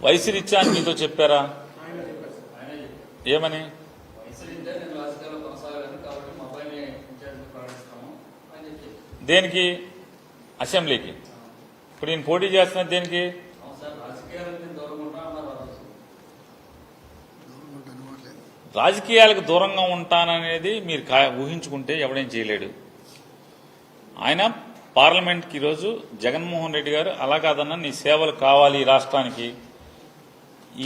వయసు రీత్యా అని మీతో చెప్పారా? ఏమని? దేనికి? అసెంబ్లీకి. ఇప్పుడు ఈయన పోటీ చేస్తున్నది దేనికి? రాజకీయాలకు దూరంగా ఉంటాననేది మీరు ఊహించుకుంటే ఎవడేం చేయలేడు. ఆయన పార్లమెంట్కి ఈరోజు జగన్మోహన్ రెడ్డి గారు అలా కాదన్నా నీ సేవలు కావాలి ఈ రాష్ట్రానికి,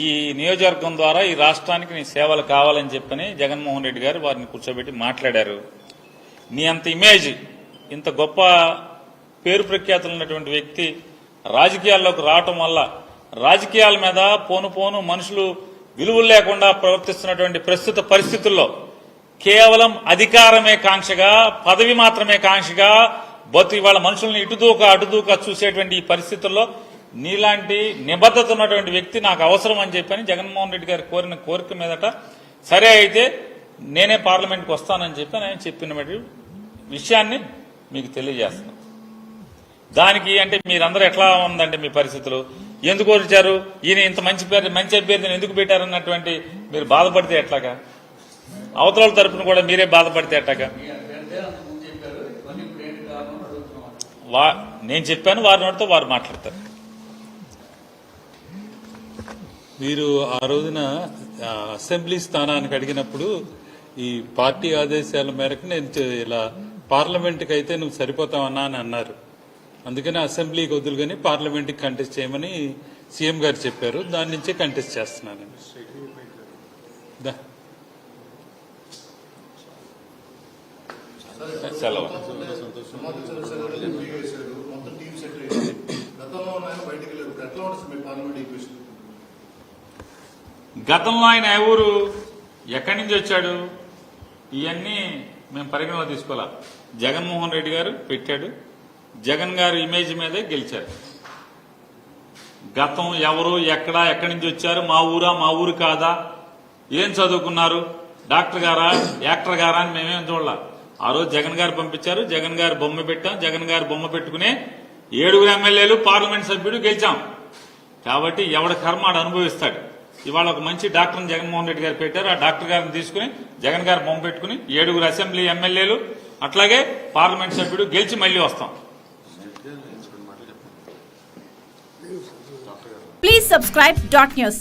ఈ నియోజకవర్గం ద్వారా ఈ రాష్ట్రానికి నీ సేవలు కావాలని చెప్పని జగన్మోహన్ రెడ్డి గారు వారిని కూర్చోబెట్టి మాట్లాడారు. నీ అంత ఇమేజ్, ఇంత గొప్ప పేరు ప్రఖ్యాతులు ఉన్నటువంటి వ్యక్తి రాజకీయాల్లోకి రావటం వల్ల రాజకీయాల మీద పోను పోను మనుషులు విలువలు లేకుండా ప్రవర్తిస్తున్నటువంటి ప్రస్తుత పరిస్థితుల్లో కేవలం అధికారమే కాంక్షగా, పదవి మాత్రమే కాంక్షగా వాళ్ళ మనుషుల్ని అటుదూక చూసేటువంటి ఈ పరిస్థితుల్లో నీలాంటి నిబద్ధత ఉన్నటువంటి వ్యక్తి నాకు అవసరం అని చెప్పని జగన్మోహన్ రెడ్డి గారు కోరిన కోరిక మీదట సరే అయితే నేనే పార్లమెంట్కి వస్తానని చెప్పి ఆయన చెప్పిన విషయాన్ని మీకు తెలియజేస్తున్నాను. దానికి అంటే మీరందరూ ఎట్లా ఉందంటే మీ పరిస్థితులు ఎందుకు వచ్చారు, ఈయన ఇంత మంచి అభ్యర్థిని ఎందుకు పెట్టారన్నటువంటి మీరు బాధపడితే ఎట్లాగా, అవతల తరపున కూడా మీరే బాధపడితే ఎట్లాగా? నేను చెప్పాను, వారి నోటితో వారు మాట్లాడతారు. మీరు ఆ రోజున అసెంబ్లీ స్థానానికి అడిగినప్పుడు ఈ పార్టీ ఆదేశాల మేరకు నేను ఇలా పార్లమెంట్కి అయితే నువ్వు సరిపోతావన్నా అని అన్నారు. అందుకని అసెంబ్లీకి వదులుగాని పార్లమెంట్కి కంటెస్ట్ చేయమని సీఎం గారు చెప్పారు. దాని నుంచే కంటెస్ట్ చేస్తున్నాను. సెలవు. గతంలో ఆయన ఎవరు, ఎక్కడి నుంచి వచ్చాడు, ఇవన్నీ మేము పరిగణలో తీసుకోవాలా. జగన్మోహన్ రెడ్డి గారు పెట్టాడు, జగన్ గారు ఇమేజ్ మీదే గెలిచారు. గతం ఎవరు, ఎక్కడి నుంచి వచ్చారు, మా ఊరు కాదా, ఏం చదువుకున్నారు, డాక్టర్ గారా, యాక్టర్ గారా అని మేమేం చూడాల. ఆ రోజు జగన్ గారు పంపించారు, జగన్ గారు బొమ్మ పెట్టాం, జగన్ గారు బొమ్మ పెట్టుకునే 7 ఎమ్మెల్యేలు పార్లమెంట్ సభ్యుడు గెలిచాం. కాబట్టి ఎవడ కర్మాడు అనుభవిస్తాడు. ఇవాళ ఒక మంచి డాక్టర్ని జగన్మోహన్ రెడ్డి గారు పెట్టారు, ఆ డాక్టర్ గారిని తీసుకుని జగన్ గారు బొమ్మ పెట్టుకుని 7 అసెంబ్లీ ఎమ్మెల్యేలు అట్లాగే పార్లమెంట్ సభ్యుడు గెలిచి మళ్లీ వస్తాం. Please subscribe .news.